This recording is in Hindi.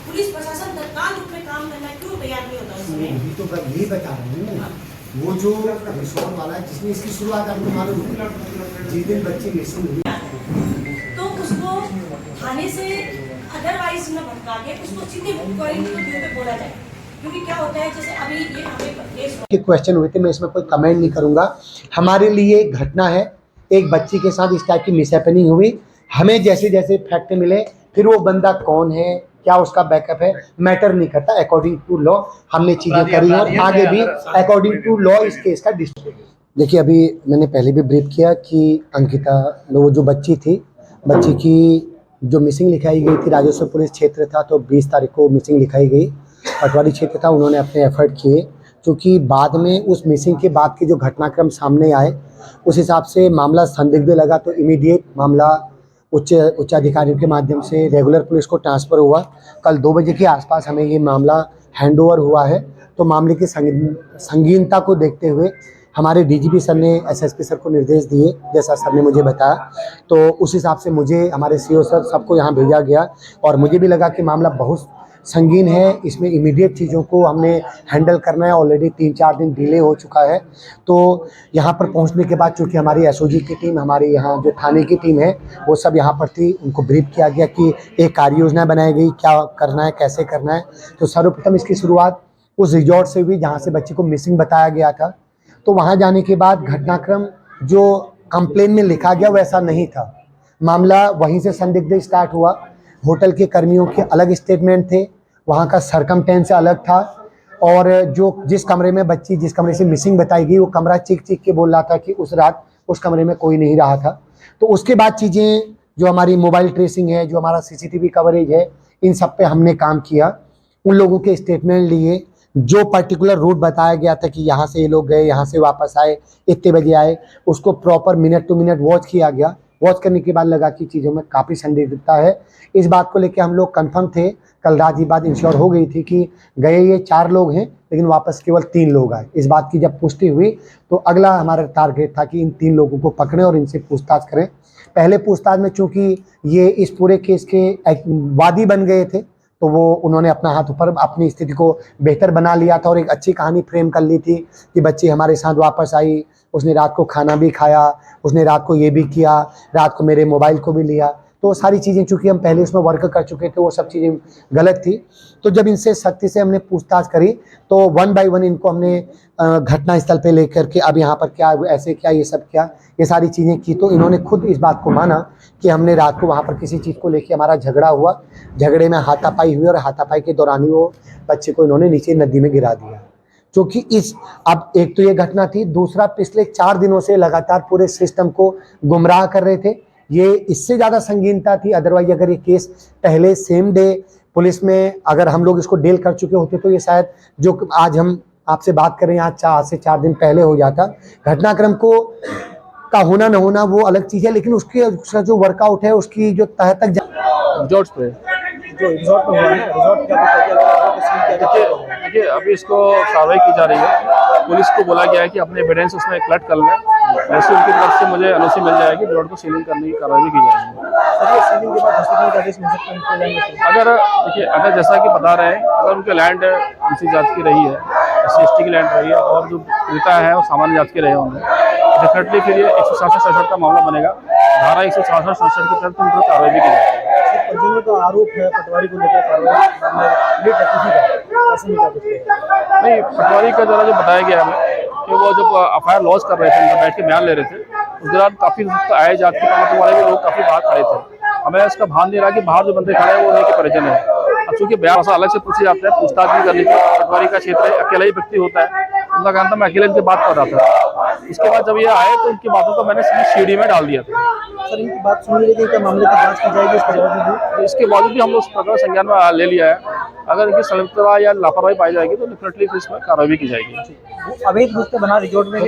पुलिस प्रशासन तत्काल रूप में काम करना क्यों तैयार नहीं होता उसमें? यही तो यही बता रही हूँ। वो जो रिसोर्ट वाला है जिसने इसकी शुरुआत आपको मालूम है, जिस दिन बच्ची मिसिंग हुई तो उसको थाने से अदरवाइज न भटका के उसको सीधे क्वारंटाइन पे बोला जाए, क्योंकि क्या होता है जैसे अभी ये हमें केस के क्वेश्चन हुए थे, मैं इसमें कोई कमेंट नहीं करूँगा। हमारे लिए एक घटना है, एक बच्ची के साथ इस टाइप की मिसहैपनिंग हुई। हमें जैसे जैसे फैक्ट मिले, फिर वो बंदा कौन है, क्या उसका बैकअप है, मैटर नहीं करता। अकॉर्डिंग टू लॉ हमने चीज़ें करी और आगे भी अकॉर्डिंग टू लॉ इस केस का डिस्ट्रीब्यूट। देखिए, अभी मैंने पहले भी ब्रीफ किया कि अंकिता वो जो बच्ची थी, बच्ची की जो मिसिंग लिखाई गई थी, राजस्व पुलिस क्षेत्र था तो 20 तारीख को मिसिंग लिखाई गई। पटवारी क्षेत्र था, उन्होंने अपने एफर्ट किए, क्योंकि बाद में उस मिसिंग के बाद के जो घटनाक्रम सामने आए उस हिसाब से मामला संदिग्ध लगा, तो इमीडिएट मामला उच्च अधिकारियों के माध्यम से रेगुलर पुलिस को ट्रांसफ़र हुआ। कल 2 बजे के आसपास हमें ये मामला हैंडओवर हुआ है। तो मामले की संगीनता को देखते हुए हमारे डीजीपी सर ने एसएसपी सर को निर्देश दिए, जैसा सर ने मुझे बताया, तो उस हिसाब से मुझे हमारे सीओ सर सबको यहाँ भेजा गया। और मुझे भी लगा कि मामला बहुत संगीन है, इसमें इमीडिएट चीज़ों को हमने हैंडल करना है। ऑलरेडी 3-4 दिन डिले हो चुका है। तो यहाँ पर पहुँचने के बाद चूँकि हमारी एसओजी की टीम, हमारी यहाँ जो थाने की टीम है, वो सब यहाँ पर थी। उनको ब्रीफ किया गया कि एक कार्य योजना बनाई गई, क्या करना है, कैसे करना है। तो सर्वप्रथम इसकी शुरुआत उस रिजॉर्ट से हुई जहाँ से बच्ची को मिसिंग बताया गया था। तो वहाँ जाने के बाद घटनाक्रम जो कंप्लेन में लिखा गया वैसा नहीं था। मामला वहीं से संदिग्ध स्टार्ट हुआ। होटल के कर्मियों के अलग स्टेटमेंट थे, वहाँ का सरकमटेंस अलग था, और जो जिस कमरे में बच्ची जिस कमरे से मिसिंग बताई गई वो कमरा चीख चीख के बोल रहा था कि उस रात उस कमरे में कोई नहीं रहा था। तो उसके बाद चीज़ें जो हमारी मोबाइल ट्रेसिंग है, जो हमारा सीसीटीवी कवरेज है, इन सब पे हमने काम किया। उन लोगों के स्टेटमेंट लिए, जो पर्टिकुलर रूट बताया गया था कि यहाँ से ये लोग गए, यहाँ से वापस आए, इतने बजे आए, उसको proper minute to minute watch किया गया। वॉच करने के बाद लगा कि चीज़ों में काफ़ी संदिग्धता है। इस बात को लेकर हम लोग कंफर्म थे। कल रात ये बात इंश्योर हो गई थी कि गए ये 4 लोग हैं, लेकिन वापस केवल 3 लोग आए। इस बात की जब पुष्टि हुई तो अगला हमारा टारगेट था कि इन 3 लोगों को पकड़ें और इनसे पूछताछ करें। पहले पूछताछ में चूँकि ये इस पूरे केस के वादी बन गए थे, तो वो उन्होंने अपना हाथ ऊपर अपनी स्थिति को बेहतर बना लिया था और एक अच्छी कहानी फ्रेम कर ली थी कि बच्ची हमारे साथ वापस आई, उसने रात को खाना भी खाया, उसने रात को ये भी किया, रात को मेरे मोबाइल को भी लिया। तो सारी चीज़ें चूँकि हम पहले उसमें वर्क कर चुके थे, वो सब चीज़ें गलत थी। तो जब इनसे सख्ती से हमने पूछताछ करी तो 1 बाय 1 इनको हमने घटना स्थल पे लेकर के अब यहाँ पर क्या ऐसे क्या ये सब क्या ये सारी चीज़ें की। तो इन्होंने खुद इस बात को माना कि हमने रात को वहाँ पर किसी चीज़ को लेके हमारा झगड़ा हुआ, झगड़े में हाथापाई हुई और हाथापाई के दौरान ही वो बच्चे को इन्होंने नीचे नदी में गिरा दिया। क्योंकि अब एक तो ये घटना थी, दूसरा पिछले 4 दिनों से लगातार पूरे सिस्टम को गुमराह कर रहे थे। ये इससे ज़्यादा संगीनता थी। अदरवाइज अगर ये केस पहले सेम डे पुलिस में अगर हम लोग इसको डील कर चुके होते तो ये शायद जो आज हम आपसे बात कर रहे हैं आज से 4 दिन पहले हो जाता। घटनाक्रम को का होना न होना वो अलग चीज़ है, लेकिन उसका जो वर्कआउट है उसकी जो तह तक रिजॉर्ट पे जो रिजॉर्ट में हुआ है ना, रिजॉर्ट क्या देखिए अभी इसको कार्रवाई की जा रही है। पुलिस को बोला गया है कि अपने एविडेंस उसमें कलेक्ट कर लें, जैसे उनकी तरफ से मुझे एनओसी मिल जाएगी, रिजॉर्ट को सीलिंग करने की कार्रवाई की जाएगी। सीलिंग के बाद हॉस्पिटल का आदेश मिल सकता है। अगर देखिए अगर जैसा कि बता रहे हैं, अगर उनके लैंड किसी जात की रही है, SC/ST की लैंड रही है और जो पीड़िता है वो सामान्य जात के रहे होंगे, डेफिनेटली फिर ये 166 का मामला बनेगा। धारा 166 के तहत उन पर कार्रवाई भी की जाएगी। पंजीयन का आरोप है पटवारी को लेकर कार्रवाई नहीं, पटवारी का द्वारा जो बताया गया हमें कि वो जब FIR लॉन्च कर रहे थे, उनका बैठ के बयान ले रहे थे, उस दौरान काफ़ी आए जाति के कमर वाले भी लोग काफ़ी बाहर खड़े थे। हमें इसका भान नहीं रहा कि बाहर जो बंदे खड़े हैं वो उन्हीं के परिजन है। अब चूँकि बयान अलग से पूछे जाते हैं, पूछताछ भी करने की, पटवारी का क्षेत्र अकेला ही व्यक्ति होता है, उनका कहना था मैं अकेले इनकी बात कर रहा था। इसके बाद जब ये आए तो उनकी बातों को मैंने सीधी सीढ़ी में डाल दिया था। सर इनकी बात सुन ली, क्या मामले की जांच की जाएगी? इसके बावजूद भी हम लोग उस प्रकार संज्ञान में ले लिया है। अगर इनकी संलिप्तता या लापरवाही पाई जाएगी तो डेफिनेटली इसमें कार्रवाई की जाएगी। अवैध रूप से बना रिजॉर्ट में